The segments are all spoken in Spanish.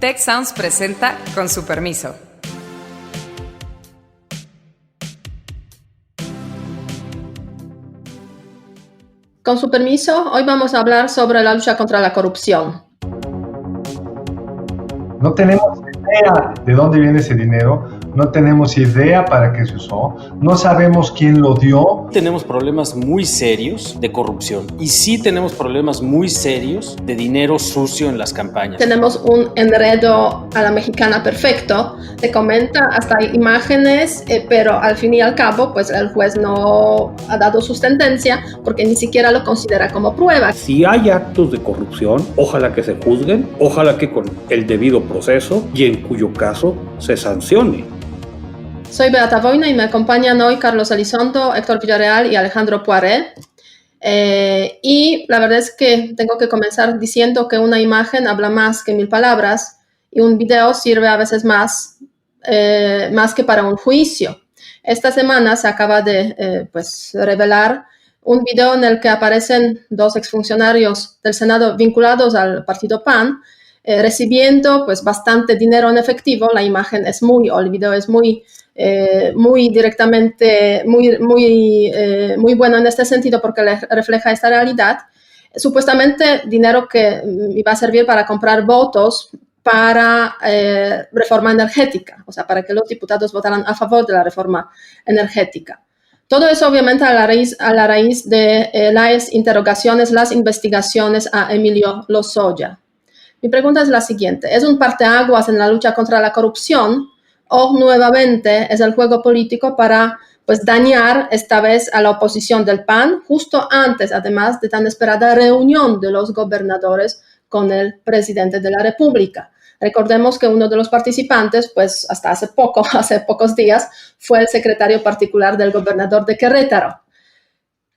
Tech Sounds presenta Con su permiso. Con su permiso, hoy vamos a hablar sobre la lucha contra la corrupción. No tenemos idea de dónde viene ese dinero, no tenemos idea para qué se usó, no sabemos quién lo dio. Tenemos problemas muy serios de corrupción y sí tenemos problemas muy serios de dinero sucio en las campañas. Tenemos un enredo a la mexicana perfecto, te comenta hasta imágenes, pero al fin y al cabo, pues el juez no ha dado su sentencia porque ni siquiera lo considera como prueba. Si hay actos de corrupción, ojalá que se juzguen, ojalá que con el debido proceso y en cuyo caso se sancione. Soy Beata Wojna y me acompañan hoy Carlos Elizondo, Héctor Villarreal y Alejandro Poiré. Y la verdad es que tengo que comenzar diciendo que una imagen habla más que 1000 palabras y un video sirve a veces más que para un juicio. Esta semana se acaba de revelar un video en el que aparecen 2 exfuncionarios del Senado vinculados al partido PAN recibiendo pues bastante dinero en efectivo. La imagen es el video es muy directamente, muy bueno en este sentido porque refleja esta realidad. Supuestamente dinero que iba a servir para comprar votos para reforma energética, o sea, para que los diputados votaran a favor de la reforma energética. Todo eso obviamente a la raíz de las interrogaciones, las investigaciones a Emilio Lozoya. Mi pregunta es la siguiente: ¿es un parteaguas en la lucha contra la corrupción o nuevamente es el juego político para dañar esta vez a la oposición del PAN justo antes, además, de tan esperada reunión de los gobernadores con el presidente de la República? Recordemos que uno de los participantes, pues hasta hace pocos días, fue el secretario particular del gobernador de Querétaro.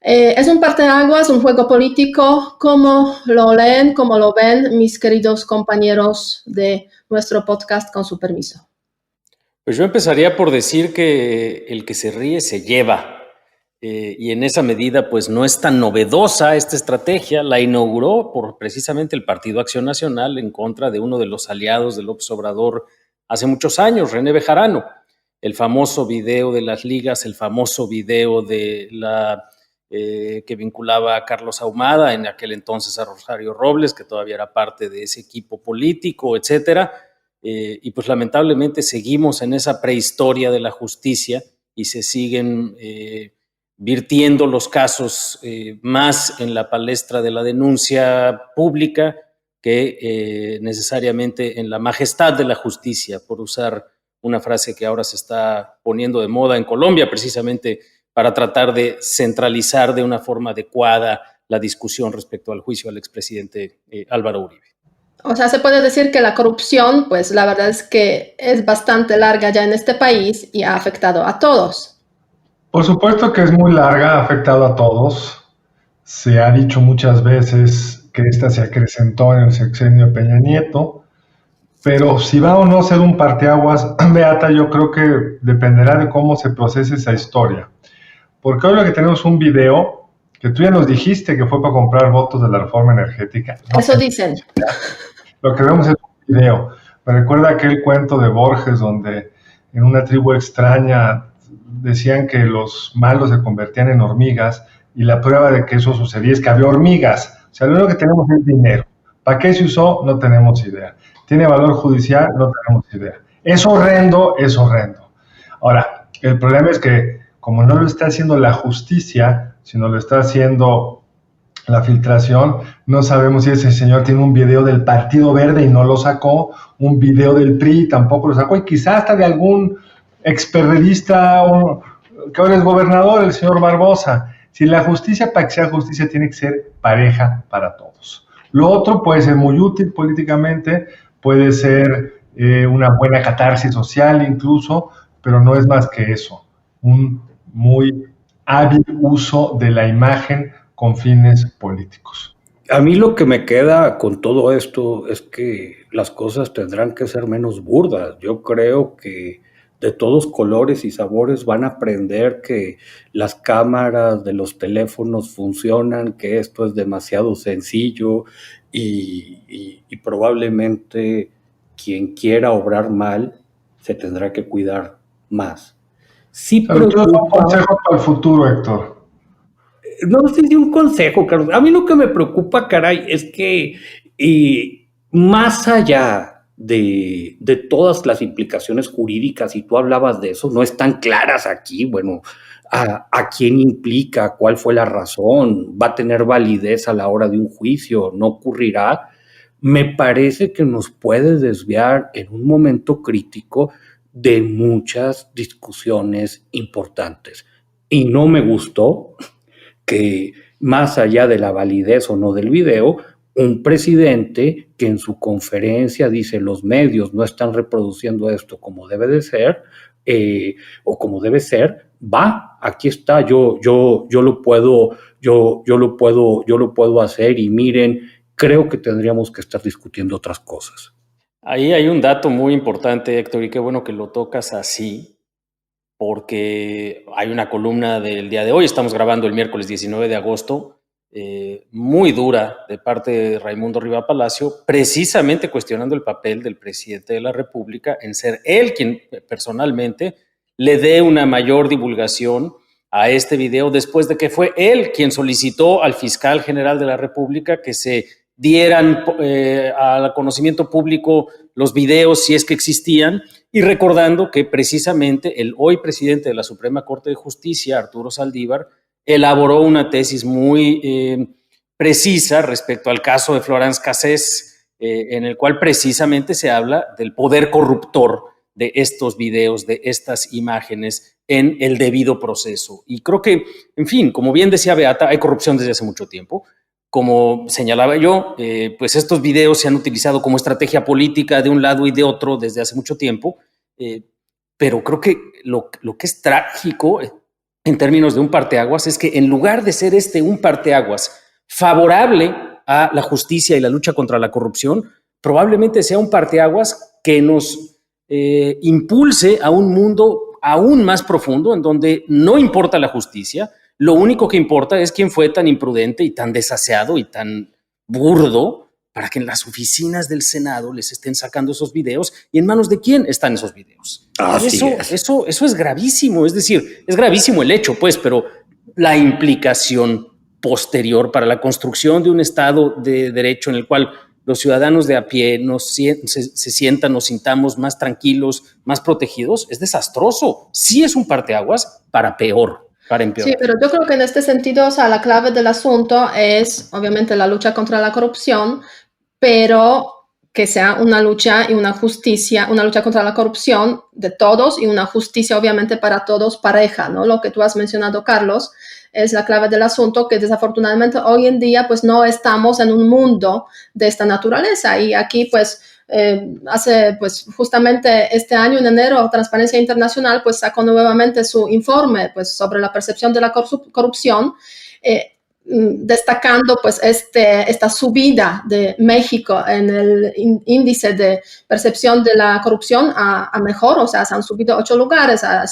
Es un parteaguas, un juego político. ¿Cómo lo leen, cómo lo ven mis queridos compañeros de nuestro podcast Con su permiso? Pues yo empezaría por decir que el que se ríe se lleva. Y en esa medida, pues no es tan novedosa esta estrategia. La inauguró por precisamente el Partido Acción Nacional en contra de uno de los aliados de López Obrador hace muchos años, René Bejarano. El famoso video de las ligas, el famoso video de que vinculaba a Carlos Ahumada, en aquel entonces a Rosario Robles, que todavía era parte de ese equipo político, etcétera. Y pues lamentablemente seguimos en esa prehistoria de la justicia y se siguen virtiendo los casos más en la palestra de la denuncia pública que necesariamente en la majestad de la justicia, por usar una frase que ahora se está poniendo de moda en Colombia, precisamente para tratar de centralizar de una forma adecuada la discusión respecto al juicio al expresidente Álvaro Uribe. O sea, se puede decir que la corrupción, pues la verdad es que es bastante larga ya en este país y ha afectado a todos. Por supuesto que es muy larga, ha afectado a todos. Se ha dicho muchas veces que esta se acrecentó en el sexenio de Peña Nieto, pero si va o no a ser un parteaguas, Beata, yo creo que dependerá de cómo se procese esa historia. Porque hoy lo que tenemos es un video que tú ya nos dijiste que fue para comprar votos de la reforma energética. Eso dicen. Lo que vemos es un video. Me recuerda aquel cuento de Borges donde en una tribu extraña decían que los malos se convertían en hormigas y la prueba de que eso sucedía es que había hormigas. O sea, lo único que tenemos es dinero. ¿Para qué se usó? No tenemos idea. ¿Tiene valor judicial? No tenemos idea. Es horrendo, es horrendo. Ahora, el problema es que como no lo está haciendo la justicia, sino lo está haciendo la filtración, no sabemos si ese señor tiene un video del Partido Verde y no lo sacó, un video del PRI y tampoco lo sacó, y quizás hasta de algún experredista que ahora es gobernador, el señor Barbosa. Si la justicia, para que sea justicia, tiene que ser pareja para todos. Lo otro puede ser muy útil políticamente, puede ser una buena catarsis social incluso, pero no es más que eso, un muy hábil uso de la imagen con fines políticos. A mí lo que me queda con todo esto es que las cosas tendrán que ser menos burdas. Yo creo que de todos colores y sabores van a aprender que las cámaras de los teléfonos funcionan, que esto es demasiado sencillo y probablemente quien quiera obrar mal se tendrá que cuidar más. Sí Pero tú das un preocupa. consejo para el futuro, Héctor. No sé si un consejo, Carlos. A mí lo que me preocupa, caray, es que más allá de todas las implicaciones jurídicas, y tú hablabas de eso, no están claras aquí, bueno, a quién implica, cuál fue la razón, va a tener validez a la hora de un juicio, no ocurrirá. Me parece que nos puede desviar en un momento crítico de muchas discusiones importantes. Y no me gustó que, más allá de la validez o no del video, un presidente que en su conferencia dice los medios no están reproduciendo esto como debe de ser, o como debe ser, aquí está, yo lo puedo hacer, y miren, creo que tendríamos que estar discutiendo otras cosas. Ahí hay un dato muy importante, Héctor, y qué bueno que lo tocas así, porque hay una columna del día de hoy, estamos grabando el miércoles 19 de agosto, muy dura de parte de Raimundo Riva Palacio, precisamente cuestionando el papel del presidente de la República en ser él quien personalmente le dé una mayor divulgación a este video, después de que fue él quien solicitó al fiscal general de la República que se dieran al conocimiento público los videos si es que existían, y recordando que precisamente el hoy presidente de la Suprema Corte de Justicia, Arturo Saldívar, elaboró una tesis muy precisa respecto al caso de Florence Cassés, en el cual precisamente se habla del poder corruptor de estos videos, de estas imágenes en el debido proceso. Y creo que, en fin, como bien decía Beata, hay corrupción desde hace mucho tiempo. Como señalaba yo, pues estos videos se han utilizado como estrategia política de un lado y de otro desde hace mucho tiempo, pero creo que lo que es trágico en términos de un parteaguas es que en lugar de ser un parteaguas favorable a la justicia y la lucha contra la corrupción, probablemente sea un parteaguas que nos impulse a un mundo aún más profundo en donde no importa la justicia. Lo único que importa es quién fue tan imprudente y tan desaseado y tan burdo para que en las oficinas del Senado les estén sacando esos videos, y en manos de quién están esos videos. Eso es gravísimo, es decir, es gravísimo el hecho, pues, pero la implicación posterior para la construcción de un Estado de derecho en el cual los ciudadanos de a pie se sientan, nos sintamos más tranquilos, más protegidos, es desastroso. Sí es un parteaguas para peor. Sí, pero yo creo que en este sentido, o sea, la clave del asunto es obviamente la lucha contra la corrupción, pero que sea una lucha y una justicia, una lucha contra la corrupción de todos y una justicia obviamente para todos pareja, ¿no? Lo que tú has mencionado, Carlos, es la clave del asunto, que desafortunadamente hoy en día pues no estamos en un mundo de esta naturaleza, y aquí pues hace pues justamente este año en enero Transparencia Internacional pues sacó nuevamente su informe pues sobre la percepción de la corrupción, destacando pues esta subida de México en el índice de percepción de la corrupción a mejor, o sea, se han subido 8 lugares a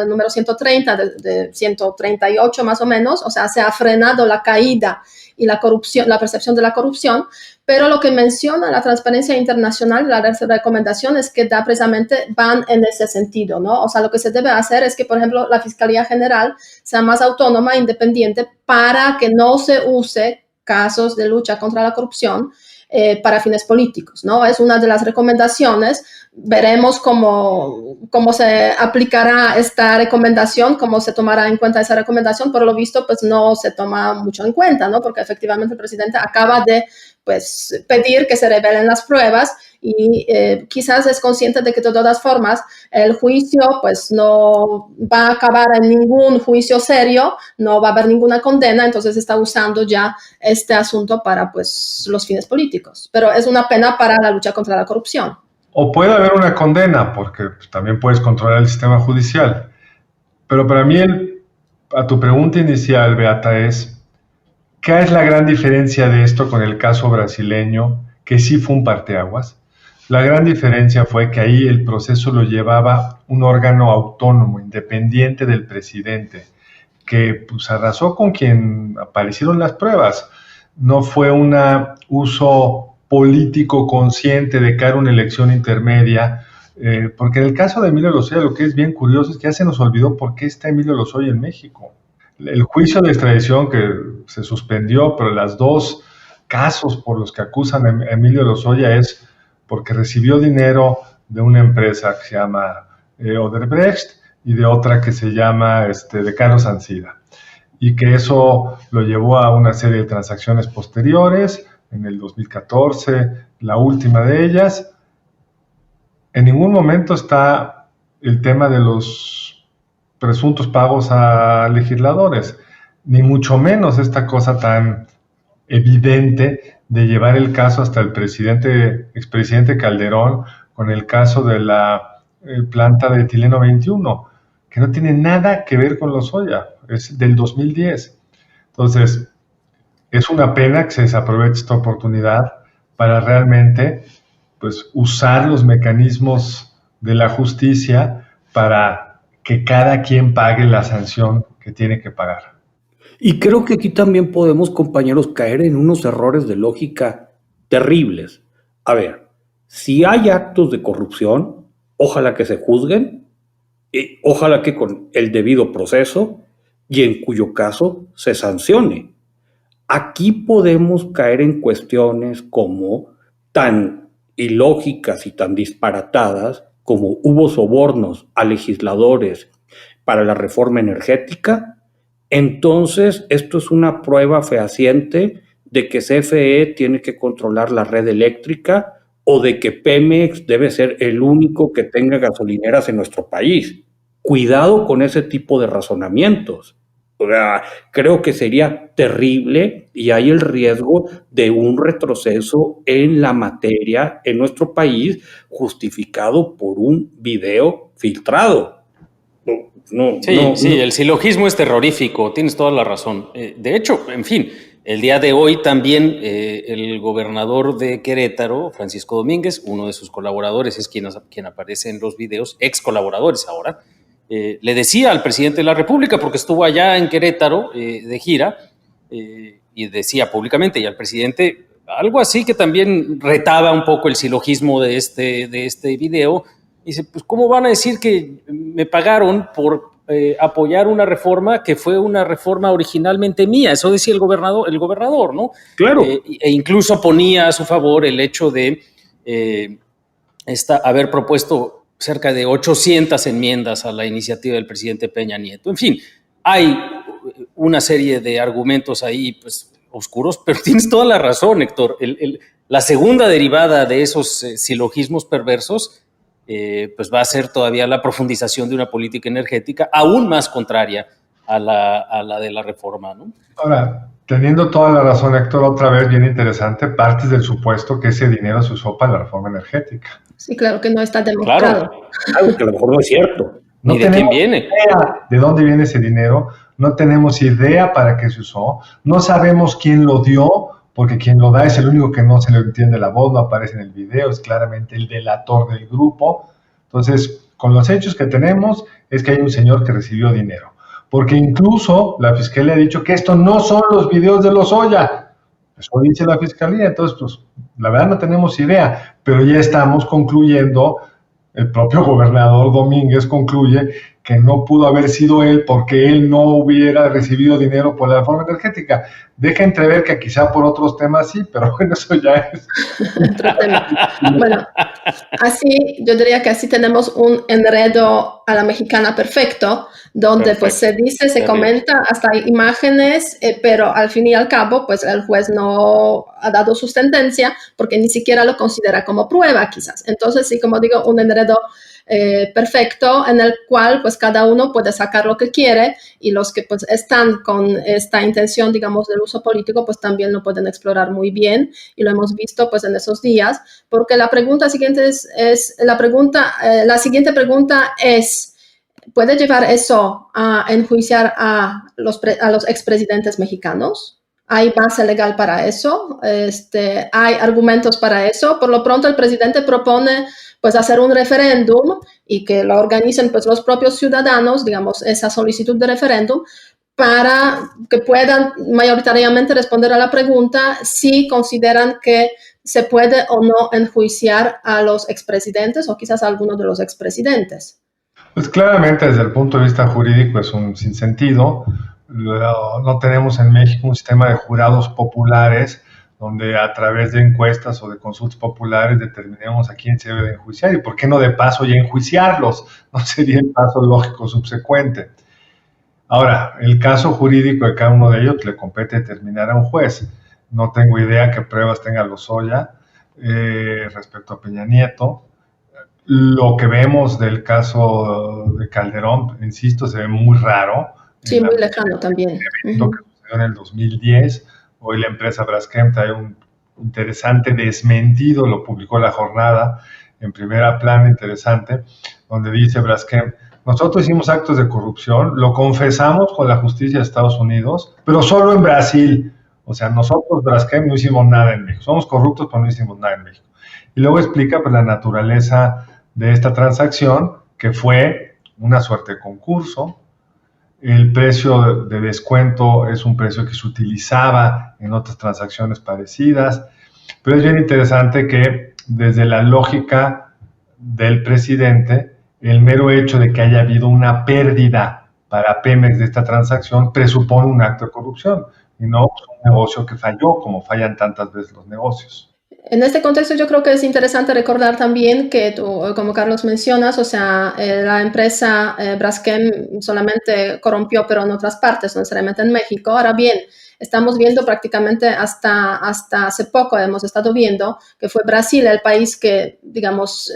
número 130 de 138 más o menos, o sea, se ha frenado la caída y la corrupción, la percepción de la corrupción, pero lo que menciona la Transparencia Internacional, la recomendación es que precisamente van en ese sentido, ¿no? O sea, lo que se debe hacer es que, por ejemplo, la Fiscalía General sea más autónoma e independiente para que no se use casos de lucha contra la corrupción para fines políticos, ¿no? Es una de las recomendaciones. Veremos cómo se aplicará esta recomendación, cómo se tomará en cuenta esa recomendación. Por lo visto, pues no se toma mucho en cuenta, ¿no? Porque efectivamente el presidente acaba de pues, pedir que se revelen las pruebas y quizás es consciente de que de todas formas el juicio pues no va a acabar en ningún juicio serio, no va a haber ninguna condena, entonces está usando ya este asunto para pues los fines políticos. Pero es una pena para la lucha contra la corrupción. O puede haber una condena, porque también puedes controlar el sistema judicial. Pero para mí, a tu pregunta inicial, Beata, es, ¿qué es la gran diferencia de esto con el caso brasileño, que sí fue un parteaguas? La gran diferencia fue que ahí el proceso lo llevaba un órgano autónomo, independiente del presidente, que pues arrasó con quien aparecieron las pruebas. No fue un uso político consciente de cara a una elección intermedia, porque en el caso de Emilio Lozoya lo que es bien curioso es que ya se nos olvidó por qué está Emilio Lozoya en México. El juicio de extradición que se suspendió, pero las dos casos por los que acusan a Emilio Lozoya es porque recibió dinero de una empresa que se llama Odebrecht y de otra que se llama de Carlos Ancira, y que eso lo llevó a una serie de transacciones posteriores, en el 2014, la última de ellas. En ningún momento está el tema de los presuntos pagos a legisladores, ni mucho menos esta cosa tan evidente de llevar el caso hasta el expresidente Calderón con el caso de la planta de etileno 21, que no tiene nada que ver con Lozoya, es del 2010. Entonces, es una pena que se desaproveche esta oportunidad para realmente pues, usar los mecanismos de la justicia para que cada quien pague la sanción que tiene que pagar. Y creo que aquí también podemos, compañeros, caer en unos errores de lógica terribles. A ver, si hay actos de corrupción, ojalá que se juzguen, ojalá que con el debido proceso y en cuyo caso se sancione. Aquí podemos caer en cuestiones como tan ilógicas y tan disparatadas como hubo sobornos a legisladores para la reforma energética. Entonces, esto es una prueba fehaciente de que CFE tiene que controlar la red eléctrica o de que Pemex debe ser el único que tenga gasolineras en nuestro país. Cuidado con ese tipo de razonamientos. O sea, creo que sería terrible y hay el riesgo de un retroceso en la materia en nuestro país justificado por un video filtrado. Sí, el silogismo es terrorífico, tienes toda la razón. De hecho, en fin, el día de hoy también el gobernador de Querétaro, Francisco Domínguez, uno de sus colaboradores es quien aparece en los videos, ex colaboradores ahora, le decía al presidente de la República, porque estuvo allá en Querétaro de gira, y decía públicamente, y al presidente algo así que también retaba un poco el silogismo de este video. Dice, pues ¿cómo van a decir que me pagaron por apoyar una reforma que fue una reforma originalmente mía? Eso decía el gobernador, ¿no? Claro. E incluso ponía a su favor el hecho de haber propuesto cerca de 800 enmiendas a la iniciativa del presidente Peña Nieto. En fin, hay una serie de argumentos ahí pues, oscuros, pero tienes toda la razón, Héctor. La segunda derivada de esos silogismos perversos pues va a ser todavía la profundización de una política energética aún más contraria a la de la reforma, ¿no? Ahora, teniendo toda la razón, Héctor, otra vez bien interesante, partes del supuesto que ese dinero se usó para la reforma energética. Sí, claro que no está demostrado. Claro, que a lo mejor no es cierto. No ¿Y de quién viene? Idea de dónde viene ese dinero, no tenemos idea para qué se usó, no sabemos quién lo dio, porque quien lo da es el único que no se le entiende la voz, no aparece en el video, es claramente el delator del grupo. Entonces, con los hechos que tenemos, es que hay un señor que recibió dinero. Porque incluso la Fiscalía ha dicho que esto no son los videos de Lozoya. Eso dice la Fiscalía, entonces, pues, la verdad no tenemos idea, pero ya estamos concluyendo, el propio gobernador Domínguez concluye que no pudo haber sido él porque él no hubiera recibido dinero por la reforma energética. Deja entrever que quizá por otros temas sí, pero bueno, eso ya es otro tema. Bueno, así, yo diría que así tenemos un enredo a la mexicana perfecto, donde pues se dice, se comenta, hasta hay imágenes, pero al fin y al cabo, pues el juez no ha dado su sentencia porque ni siquiera lo considera como prueba, quizás. Entonces, sí, como digo, un enredo perfecto en el cual pues cada uno puede sacar lo que quiere y los que pues están con esta intención digamos del uso político pues también lo pueden explorar muy bien y lo hemos visto pues en esos días porque la pregunta siguiente la siguiente pregunta es ¿puede llevar eso a enjuiciar a los expresidentes mexicanos? ¿Hay base legal para eso? ¿Hay argumentos para eso? Por lo pronto el presidente propone pues hacer un referéndum y que lo organicen pues los propios ciudadanos, digamos, esa solicitud de referéndum, para que puedan mayoritariamente responder a la pregunta si consideran que se puede o no enjuiciar a los expresidentes o quizás a algunos de los expresidentes. Pues claramente desde el punto de vista jurídico es un sinsentido. No tenemos en México un sistema de jurados populares donde a través de encuestas o de consultas populares determinemos a quién se debe de enjuiciar y por qué no de paso ya enjuiciarlos, no sería el paso lógico subsecuente. Ahora, el caso jurídico de cada uno de ellos le compete determinar a un juez. No tengo idea qué pruebas tenga Lozoya respecto a Peña Nieto. Lo que vemos del caso de Calderón, insisto, se ve muy raro. Sí, muy lejano también. Lo que sucedió en el 2010. Hoy la empresa Braskem trae un interesante desmentido, lo publicó La Jornada en primera plana, interesante, donde dice Braskem: nosotros hicimos actos de corrupción, lo confesamos con la justicia de Estados Unidos, pero solo en Brasil. O sea, nosotros, Braskem, no hicimos nada en México. Somos corruptos, pero no hicimos nada en México. Y luego explica pues, la naturaleza de esta transacción, que fue una suerte de concurso. El precio de descuento es un precio que se utilizaba en otras transacciones parecidas. Pero es bien interesante que desde la lógica del presidente, el mero hecho de que haya habido una pérdida para Pemex de esta transacción presupone un acto de corrupción y no un negocio que falló, como fallan tantas veces los negocios. En este contexto yo creo que es interesante recordar también que tú, como Carlos mencionas, o sea, la empresa Braskem solamente corrompió, pero en otras partes, no necesariamente en México. Ahora bien, estamos viendo prácticamente hasta hace poco, hemos estado viendo que fue Brasil el país que, digamos,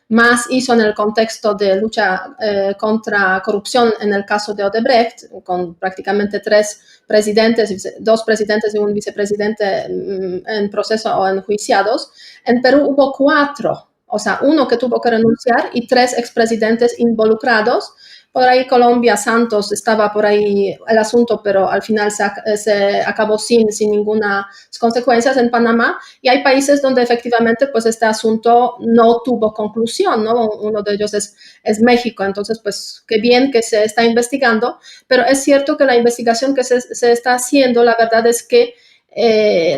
más hizo en el contexto de lucha contra corrupción en el caso de Odebrecht, con prácticamente 3 presidentes, 2 presidentes y un vicepresidente en proceso o enjuiciados. En Perú hubo 4, o sea, 1 que tuvo que renunciar y 3 expresidentes involucrados. Por ahí Colombia, Santos, estaba por ahí el asunto, pero al final se acabó sin ninguna consecuencias en Panamá. Y hay países donde efectivamente pues este asunto no tuvo conclusión, ¿no? Uno de ellos es México. Entonces, pues qué bien que se está investigando, pero es cierto que la investigación que se está haciendo, la verdad es que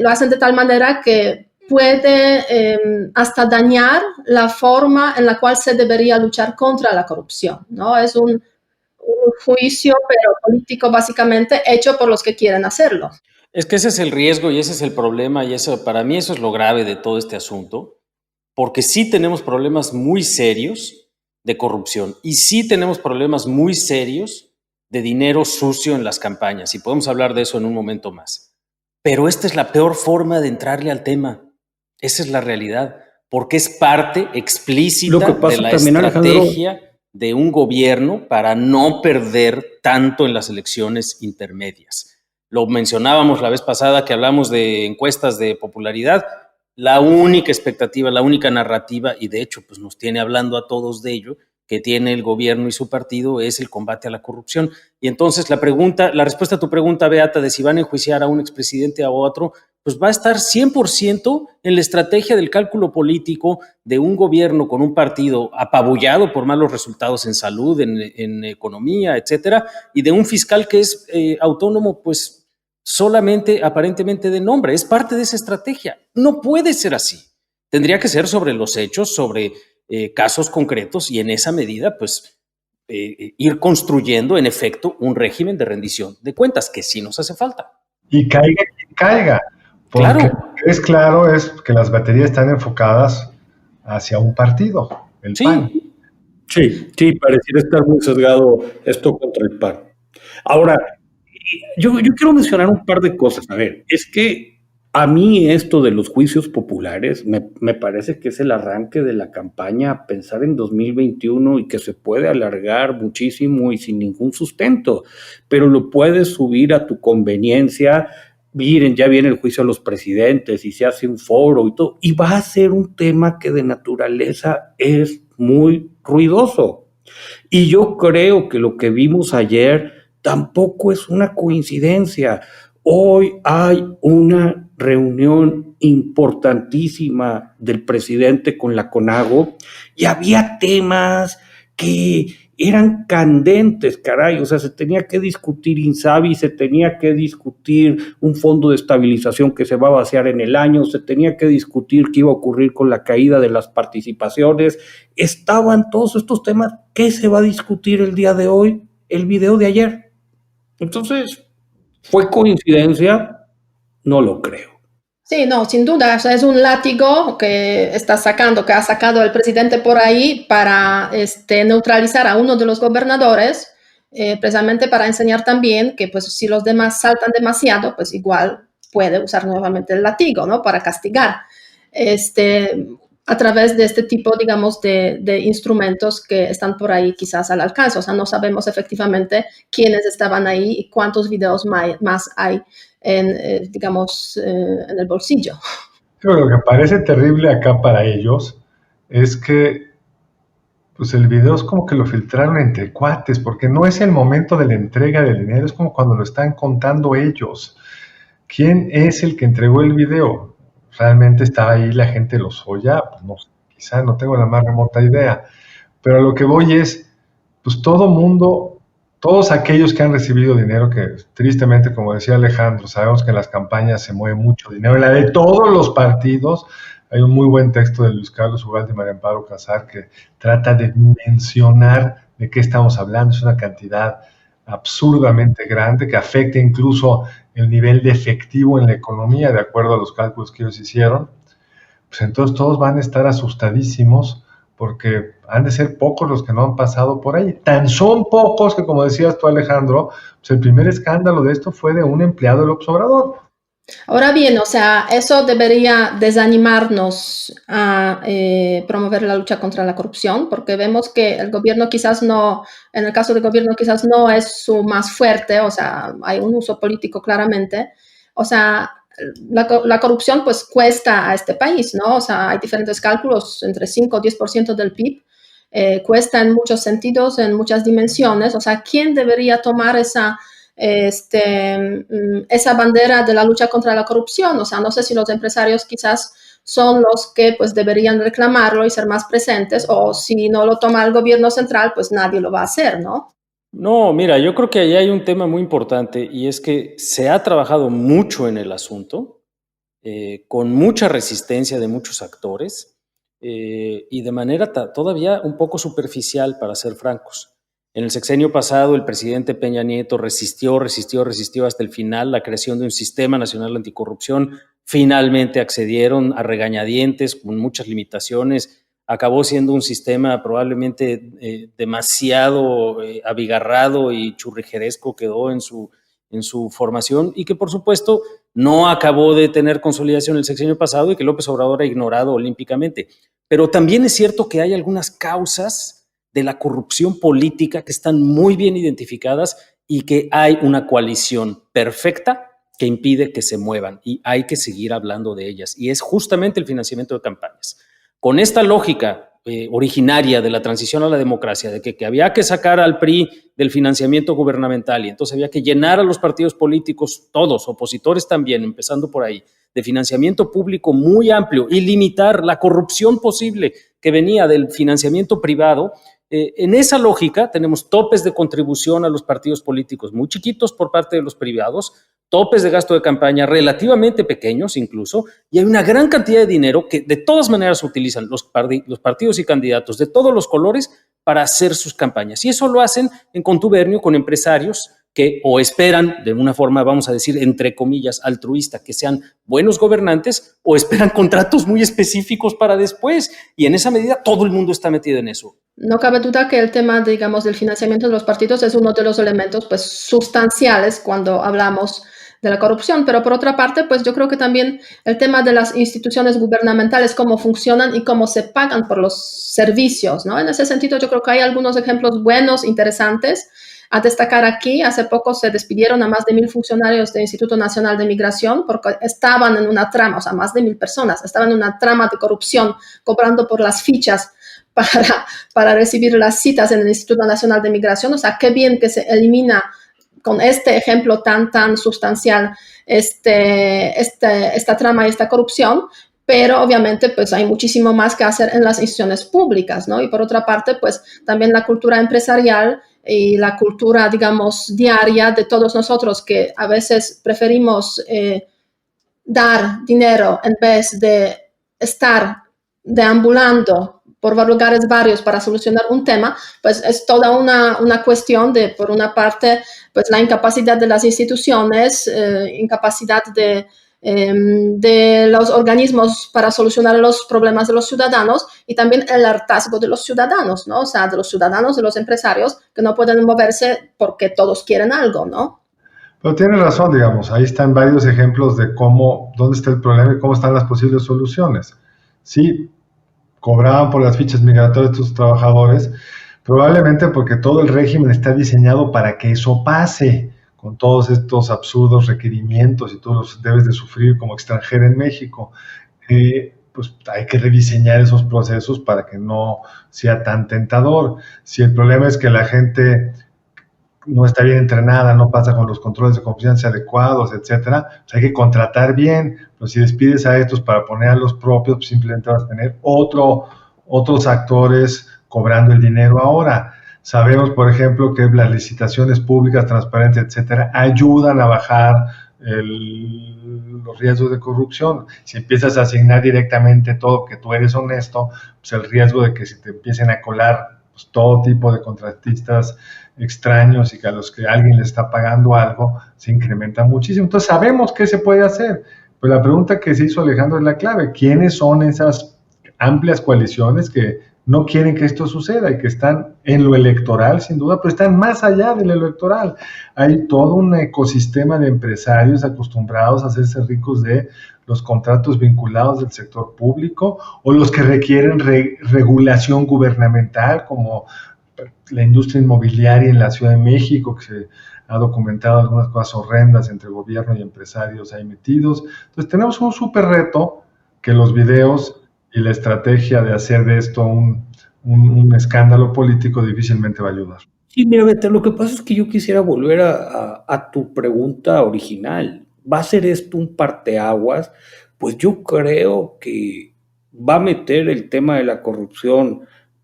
lo hacen de tal manera que puede hasta dañar la forma en la cual se debería luchar contra la corrupción, ¿no? Es un juicio, pero político básicamente, hecho por los que quieren hacerlo. Es que ese es el riesgo y ese es el problema y eso, para mí eso es lo grave de todo este asunto, porque sí tenemos problemas muy serios de corrupción y sí tenemos problemas muy serios de dinero sucio en las campañas y podemos hablar de eso en un momento más. Pero esta es la peor forma de entrarle al tema. Esa es la realidad, porque es parte explícita de la estrategia, Alejandro, de un gobierno para no perder tanto en las elecciones intermedias. Lo mencionábamos la vez pasada que hablamos de encuestas de popularidad. La única expectativa, la única narrativa, y de hecho pues nos tiene hablando a todos de ello, que tiene el gobierno y su partido es el combate a la corrupción. Y entonces la respuesta a tu pregunta, Beata, de si van a enjuiciar a un expresidente o a otro, pues va a estar 100% en la estrategia del cálculo político de un gobierno con un partido apabullado por malos resultados en salud, en economía, etcétera, y de un fiscal que es autónomo, pues solamente aparentemente de nombre. Es parte de esa estrategia. No puede ser así. Tendría que ser sobre los hechos, sobre casos concretos y en esa medida, pues, ir construyendo en efecto un régimen de rendición de cuentas que sí nos hace falta. Y caiga quien caiga. Porque claro. Lo que es claro es que las baterías están enfocadas hacia un partido, el PAN. Sí, pareciera estar muy sesgado esto contra el PAN. Ahora, yo quiero mencionar un par de cosas. A ver, es que a mí esto de los juicios populares me parece que es el arranque de la campaña a pensar en 2021 y que se puede alargar muchísimo y sin ningún sustento, pero lo puedes subir a tu conveniencia. Miren, ya viene el juicio a los presidentes y se hace un foro y todo, y va a ser un tema que de naturaleza es muy ruidoso. Y yo creo que lo que vimos ayer tampoco es una coincidencia. Hoy hay una reunión importantísima del presidente con la CONAGO y había temas que eran candentes, caray, o sea, se tenía que discutir Insabi, se tenía que discutir un fondo de estabilización que se va a vaciar en el año, se tenía que discutir qué iba a ocurrir con la caída de las participaciones, estaban todos estos temas. ¿Qué se va a discutir el día de hoy? El video de ayer. Entonces, ¿fue coincidencia? No lo creo. Sí, no, sin duda, o sea, es un látigo que ha sacado el presidente por ahí para neutralizar a uno de los gobernadores, precisamente para enseñar también que pues si los demás saltan demasiado, pues igual puede usar nuevamente el látigo, ¿no? Para castigar, a través de este tipo, digamos, de instrumentos que están por ahí quizás al alcance. O sea, no sabemos efectivamente quiénes estaban ahí y cuántos videos más hay en el bolsillo. Pero lo que parece terrible acá para ellos es que pues el video es como que lo filtraron entre cuates, porque no es el momento de la entrega del dinero, es como cuando lo están contando ellos. ¿Quién es el que entregó el video? ¿Realmente estaba ahí la gente de Lozoya? Pues no sé, quizá no tengo la más remota idea. Pero a lo que voy es, pues todo mundo, todos aquellos que han recibido dinero, que tristemente, como decía Alejandro, sabemos que en las campañas se mueve mucho dinero, en la de todos los partidos. Hay un muy buen texto de Luis Carlos Ugalde y María Amparo Casar que trata de mencionar de qué estamos hablando. Es una cantidad absurdamente grande que afecta incluso el nivel de efectivo en la economía, de acuerdo a los cálculos que ellos hicieron. Pues entonces todos van a estar asustadísimos porque han de ser pocos los que no han pasado por ahí. Tan son pocos que, como decías tú, Alejandro, pues el primer escándalo de esto fue de un empleado del López Obrador. Ahora bien, o sea, eso debería desanimarnos a promover la lucha contra la corrupción, porque vemos que el gobierno quizás no, en el caso del gobierno quizás no es su más fuerte, o sea, hay un uso político claramente. O sea, la corrupción pues cuesta a este país, ¿no? O sea, hay diferentes cálculos, entre 5 o 10% del PIB, cuesta en muchos sentidos, en muchas dimensiones. O sea, ¿quién debería tomar esa bandera de la lucha contra la corrupción? O sea, no sé si los empresarios quizás son los que pues deberían reclamarlo y ser más presentes, o si no lo toma el gobierno central, pues nadie lo va a hacer, ¿no? No, mira, yo creo que ahí hay un tema muy importante y es que se ha trabajado mucho en el asunto, con mucha resistencia de muchos actores y de manera todavía un poco superficial, para ser francos. En el sexenio pasado, el presidente Peña Nieto resistió hasta el final la creación de un sistema nacional anticorrupción. Finalmente accedieron a regañadientes, con muchas limitaciones. Acabó siendo un sistema probablemente demasiado abigarrado y churrijeresco quedó en su formación y que, por supuesto, no acabó de tener consolidación el sexenio pasado y que López Obrador ha ignorado olímpicamente. Pero también es cierto que hay algunas causas de la corrupción política que están muy bien identificadas y que hay una coalición perfecta que impide que se muevan y hay que seguir hablando de ellas. Y es justamente el financiamiento de campañas. Con esta lógica originaria de la transición a la democracia, de que había que sacar al PRI del financiamiento gubernamental y entonces había que llenar a los partidos políticos, todos, opositores también, empezando por ahí, de financiamiento público muy amplio y limitar la corrupción posible que venía del financiamiento privado. En esa lógica tenemos topes de contribución a los partidos políticos muy chiquitos por parte de los privados, topes de gasto de campaña relativamente pequeños incluso, y hay una gran cantidad de dinero que de todas maneras utilizan los partidos y candidatos de todos los colores para hacer sus campañas. Y eso lo hacen en contubernio con empresarios que o esperan de una forma, vamos a decir, entre comillas, altruista, que sean buenos gobernantes, o esperan contratos muy específicos para después. Y en esa medida todo el mundo está metido en eso. No cabe duda que el tema, digamos, del financiamiento de los partidos es uno de los elementos pues, sustanciales cuando hablamos de la corrupción, pero por otra parte, pues yo creo que también el tema de las instituciones gubernamentales, cómo funcionan y cómo se pagan por los servicios, ¿no? En ese sentido, yo creo que hay algunos ejemplos buenos, interesantes a destacar aquí. Hace poco se despidieron a más de 1,000 funcionarios del Instituto Nacional de Migración porque estaban en una trama, o sea, más de 1,000 personas, estaban en una trama de corrupción, cobrando por las fichas para recibir las citas en el Instituto Nacional de Migración. O sea, qué bien que se elimina con este ejemplo tan sustancial esta trama y esta corrupción, pero obviamente pues hay muchísimo más que hacer en las instituciones públicas, ¿no? Y por otra parte, pues también la cultura empresarial y la cultura, digamos, diaria de todos nosotros que a veces preferimos dar dinero en vez de estar deambulando por lugares varios para solucionar un tema, pues es toda una cuestión de, por una parte, pues la incapacidad de las instituciones, incapacidad de los organismos para solucionar los problemas de los ciudadanos y también el hartazgo de los ciudadanos, ¿no? O sea, de los ciudadanos, de los empresarios que no pueden moverse porque todos quieren algo, ¿no? Pero tiene razón, digamos, ahí están varios ejemplos de dónde está el problema y cómo están las posibles soluciones. Sí, cobraban por las fichas migratorias de estos trabajadores, probablemente porque todo el régimen está diseñado para que eso pase, con todos estos absurdos requerimientos y todos los debes de sufrir como extranjero en México. Pues hay que rediseñar esos procesos para que no sea tan tentador. Si el problema es que la gente no está bien entrenada, no pasa con los controles de confianza adecuados, etcétera, pues hay que contratar bien. Pero si despides a estos para poner a los propios, pues simplemente vas a tener otros actores cobrando el dinero ahora. Sabemos, por ejemplo, que las licitaciones públicas, transparentes, etcétera, ayudan a bajar los riesgos de corrupción. Si empiezas a asignar directamente todo, que tú eres honesto, pues el riesgo de que se te empiecen a colar pues, todo tipo de contratistas extraños y que a los que alguien le está pagando algo, se incrementa muchísimo. Entonces sabemos qué se puede hacer. Pero la pregunta que se hizo Alejandro es la clave. ¿Quiénes son esas amplias coaliciones que no quieren que esto suceda y que están en lo electoral, sin duda, pero están más allá del electoral? Hay todo un ecosistema de empresarios acostumbrados a hacerse ricos de los contratos vinculados del sector público o los que requieren regulación gubernamental, como la industria inmobiliaria en la Ciudad de México, que se ha documentado algunas cosas horrendas entre gobierno y empresarios ahí metidos. Entonces tenemos un súper reto que los videos y la estrategia de hacer de esto un escándalo político difícilmente va a ayudar. Sí, mira, Beto, lo que pasa es que yo quisiera volver a tu pregunta original. ¿Va a ser esto un parteaguas? Pues yo creo que va a meter el tema de la corrupción,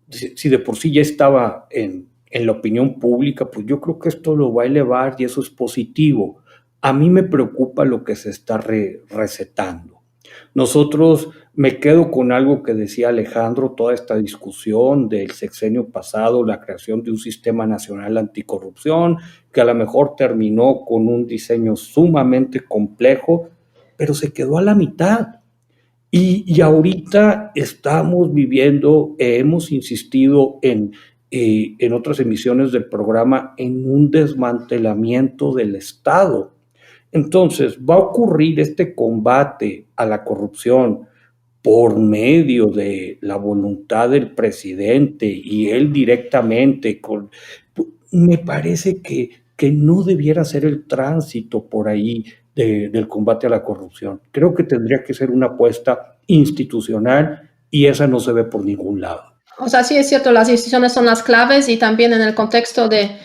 si de por sí ya estaba en la opinión pública, pues yo creo que esto lo va a elevar y eso es positivo. A mí me preocupa lo que se está recetando. Nosotros, me quedo con algo que decía Alejandro, toda esta discusión del sexenio pasado, la creación de un sistema nacional anticorrupción, que a lo mejor terminó con un diseño sumamente complejo, pero se quedó a la mitad. Y ahorita estamos viviendo, hemos insistido en otras emisiones del programa, en un desmantelamiento del Estado. Entonces, va a ocurrir este combate a la corrupción por medio de la voluntad del presidente y él directamente. Me parece que no debiera ser el tránsito por ahí del combate a la corrupción. Creo que tendría que ser una apuesta institucional y esa no se ve por ningún lado. O sea, sí es cierto, las instituciones son las claves y también en el contexto de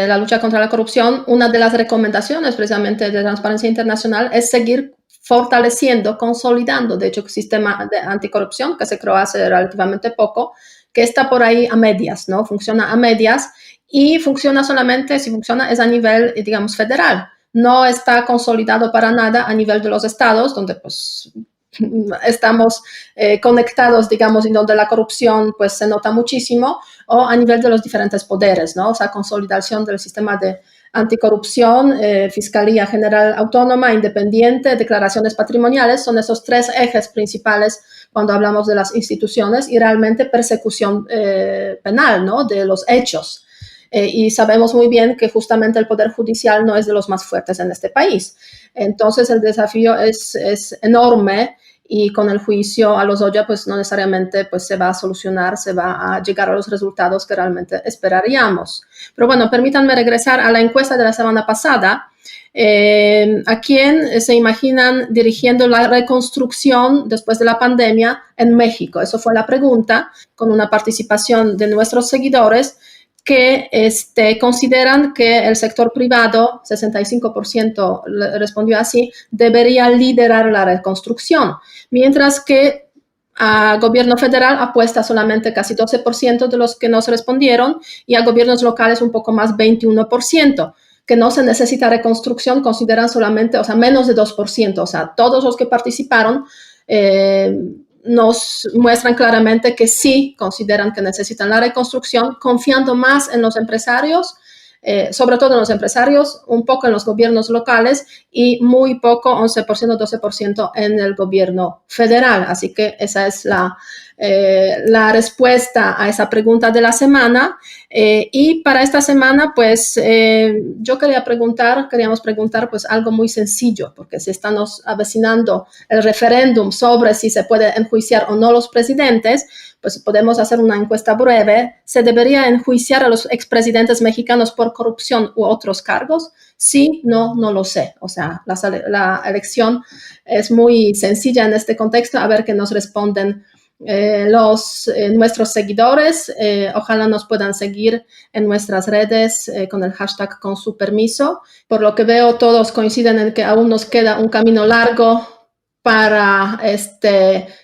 la lucha contra la corrupción, una de las recomendaciones precisamente de Transparencia Internacional es seguir fortaleciendo, consolidando, de hecho, el sistema de anticorrupción que se creó hace relativamente poco, que está por ahí a medias, ¿no? Funciona a medias y funciona solamente, si funciona, es a nivel, digamos, federal. No está consolidado para nada a nivel de los estados, donde pues estamos conectados, digamos, y donde la corrupción pues se nota muchísimo, o a nivel de los diferentes poderes, ¿no? O sea, consolidación del sistema de anticorrupción, Fiscalía General Autónoma, Independiente, declaraciones patrimoniales, son esos tres ejes principales cuando hablamos de las instituciones y realmente persecución penal, ¿no? De los hechos. Y sabemos muy bien que justamente el Poder Judicial no es de los más fuertes en este país. Entonces el desafío es enorme y con el juicio a Lozoya pues no necesariamente pues se va a solucionar, se va a llegar a los resultados que realmente esperaríamos. Pero bueno, permítanme regresar a la encuesta de la semana pasada. ¿A quién se imaginan dirigiendo la reconstrucción después de la pandemia en México? Eso fue la pregunta, con una participación de nuestros seguidores que consideran que el sector privado, 65% respondió así, debería liderar la reconstrucción, mientras que al gobierno federal apuesta solamente casi 12% de los que nos respondieron y a gobiernos locales un poco más, 21%. Que no se necesita reconstrucción, consideran solamente, menos de 2%. Todos los que participaron nos muestran claramente que sí consideran que necesitan la reconstrucción, confiando más en los empresarios, sobre todo en los empresarios, un poco en los gobiernos locales y muy poco, 11%, 12% en el gobierno federal. Así que esa es la respuesta a esa pregunta de la semana. Y para esta semana, pues, queríamos preguntar pues algo muy sencillo, porque se está nos avecinando el referéndum sobre si se puede enjuiciar o no los presidentes, pues podemos hacer una encuesta breve. ¿Se debería enjuiciar a los expresidentes mexicanos por corrupción u otros cargos? Sí, no lo sé. La elección es muy sencilla en este contexto. A ver qué nos responden nuestros seguidores. Ojalá nos puedan seguir en nuestras redes con el hashtag con su permiso. Por lo que veo, todos coinciden en que aún nos queda un camino largo para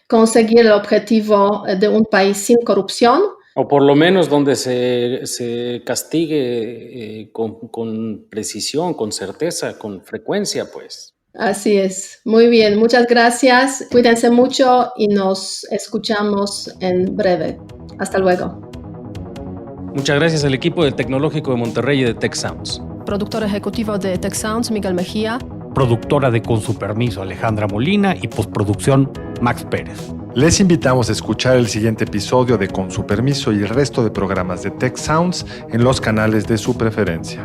conseguir el objetivo de un país sin corrupción. O por lo menos donde se castigue con precisión, con certeza, con frecuencia, pues. Así es. Muy bien, muchas gracias. Cuídense mucho y nos escuchamos en breve. Hasta luego. Muchas gracias al equipo del Tecnológico de Monterrey y de Tech Sounds. Productor ejecutivo de Tech Sounds, Miguel Mejía. Productora de Con su permiso, Alejandra Molina, y postproducción, Max Pérez. Les invitamos a escuchar el siguiente episodio de Con su permiso y el resto de programas de Tech Sounds en los canales de su preferencia.